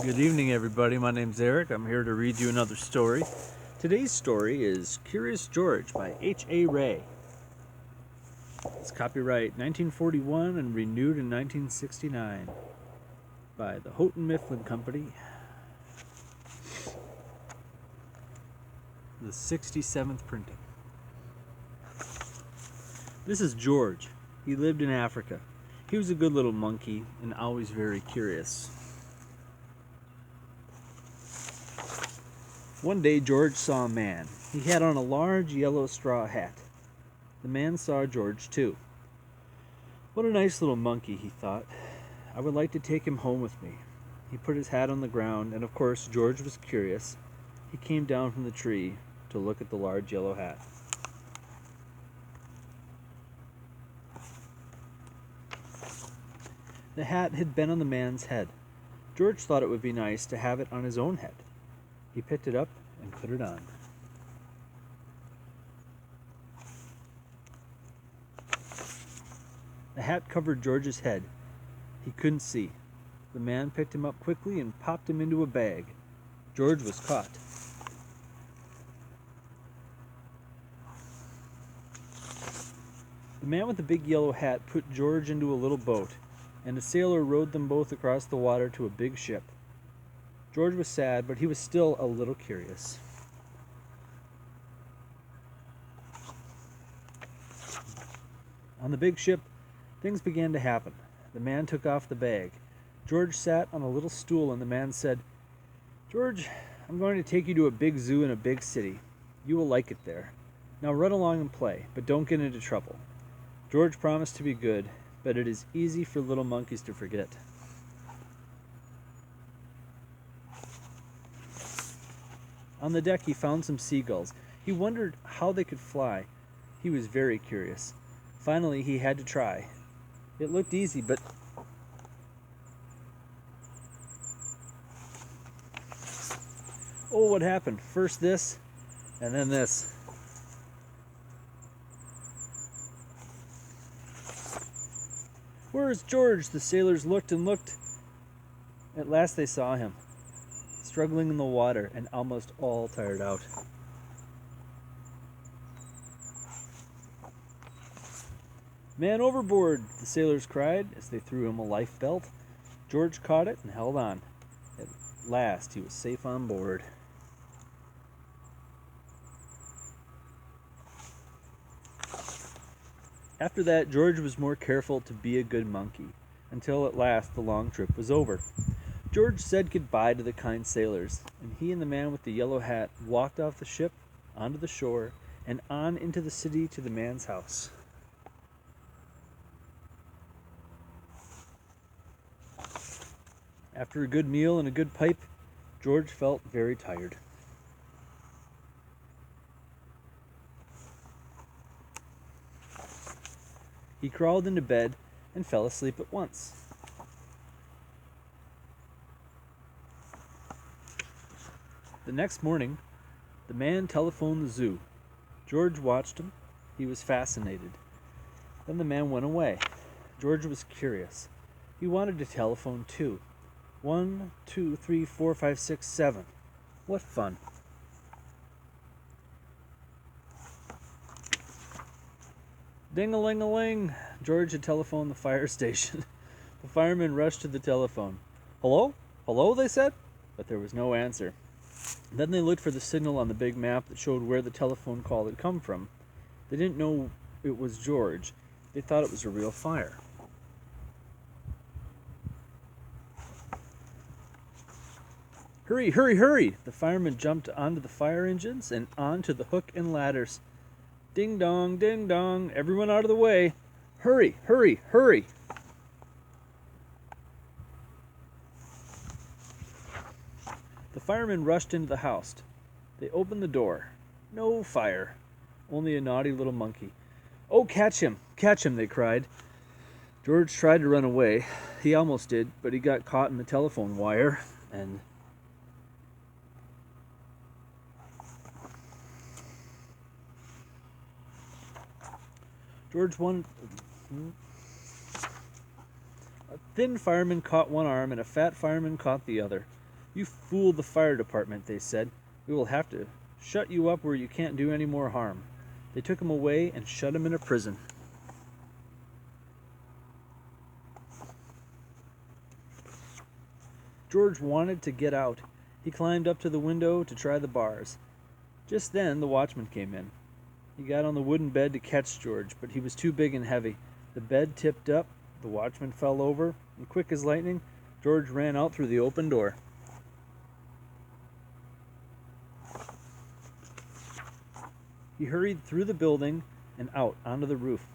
Good evening, everybody. My name's Eric. I'm here to read you another story. Today's story is Curious George by H.A. Rey. It's copyright 1941 and renewed in 1969 by the Houghton Mifflin Company. The 67th printing. This is George. He lived in Africa. He was a good little monkey and always very curious. One day George saw a man. He had on a large yellow straw hat. The man saw George too. What a nice little monkey, he thought. I would like to take him home with me. He put his hat on the ground, and of course George was curious. He came down from the tree to look at the large yellow hat. The hat had been on the man's head. George thought it would be nice to have it on his own head. He picked it up and put it on. The hat covered George's head. He couldn't see. The man picked him up quickly and popped him into a bag. George was caught. The man with the big yellow hat put George into a little boat, and a sailor rowed them both across the water to a big ship. George was sad, but he was still a little curious. On the big ship, things began to happen. The man took off the bag. George sat on a little stool, and the man said, "George, I'm going to take you to a big zoo in a big city. You will like it there. Now run along and play, but don't get into trouble." George promised to be good, but it is easy for little monkeys to forget. On the deck he found some seagulls. He wondered how they could fly. He was very curious. Finally he had to try. It looked easy, but oh, what happened? First this, and then this. "Where is George?" The sailors looked and looked. At last they saw him, struggling in the water and almost all tired out. "Man overboard!" the sailors cried as they threw him a life belt. George caught it and held on. At last he was safe on board. After that, George was more careful to be a good monkey, until at last the long trip was over. George said goodbye to the kind sailors, and he and the man with the yellow hat walked off the ship, onto the shore, and on into the city to the man's house. After a good meal and a good pipe, George felt very tired. He crawled into bed and fell asleep at once. The next morning, the man telephoned the zoo. George watched him. He was fascinated. Then the man went away. George was curious. He wanted to telephone too. 1, 2, 3, 4, 5, 6, 7. What fun. Ding-a-ling-a-ling. George had telephoned the fire station. The firemen rushed to the telephone. "Hello? Hello?" they said, but there was no answer. Then they looked for the signal on the big map that showed where the telephone call had come from. They didn't know it was George. They thought it was a real fire. "Hurry, hurry, hurry!" The firemen jumped onto the fire engines and onto the hook and ladders. "Ding dong, ding dong, everyone out of the way. Hurry, hurry, hurry!" The firemen rushed into the house. They opened the door. No fire, only a naughty little monkey. "Oh, catch him, they cried. George tried to run away. He almost did, but he got caught in the telephone wire, and George won. A thin fireman caught one arm and a fat fireman caught the other. "You fooled the fire department," they said. "We will have to shut you up where you can't do any more harm." They took him away and shut him in a prison. George wanted to get out. He climbed up to the window to try the bars. Just then the watchman came in. He got on the wooden bed to catch George, but he was too big and heavy. The bed tipped up, the watchman fell over, and quick as lightning, George ran out through the open door. He hurried through the building and out onto the roof.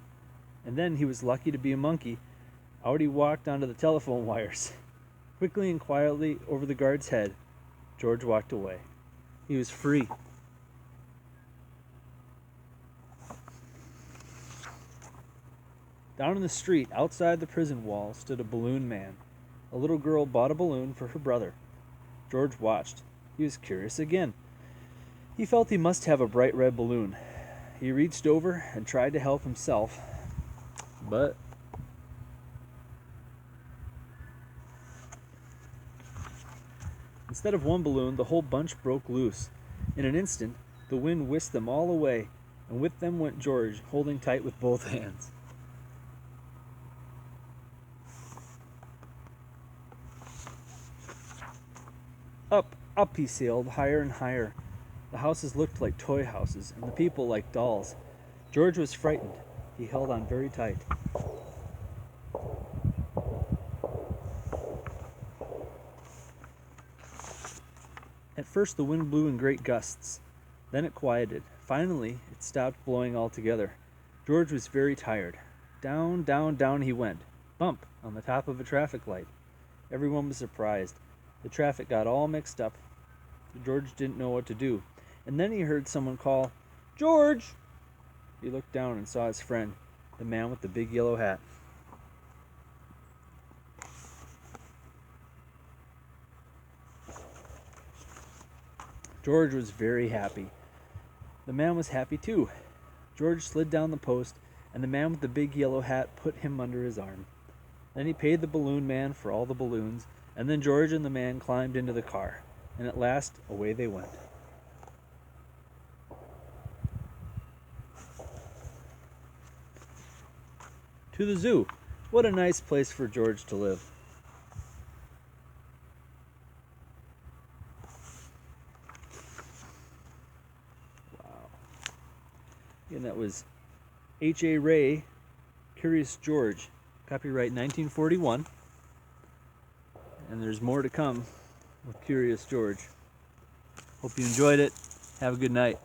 And then he was lucky to be a monkey. Out he walked onto the telephone wires. Quickly and quietly over the guard's head, George walked away. He was free. Down in the street, outside the prison wall, stood a balloon man. A little girl bought a balloon for her brother. George watched. He was curious again. He felt he must have a bright red balloon. He reached over and tried to help himself, but instead of one balloon, the whole bunch broke loose. In an instant, the wind whisked them all away, and with them went George, holding tight with both hands. Up, up he sailed, higher and higher. The houses looked like toy houses, and the people like dolls. George was frightened. He held on very tight. At first the wind blew in great gusts. Then it quieted. Finally, it stopped blowing altogether. George was very tired. Down, down, down he went. Bump! On the top of a traffic light. Everyone was surprised. The traffic got all mixed up. George didn't know what to do. And then he heard someone call, "George!" He looked down and saw his friend, the man with the big yellow hat. George was very happy. The man was happy too. George slid down the post, and the man with the big yellow hat put him under his arm. Then he paid the balloon man for all the balloons, and then George and the man climbed into the car, and at last away they went. To the zoo. What a nice place for George to live. Wow. And that was H.A. Rey, Curious George, copyright 1941. And there's more to come with Curious George. Hope you enjoyed it. Have a good night.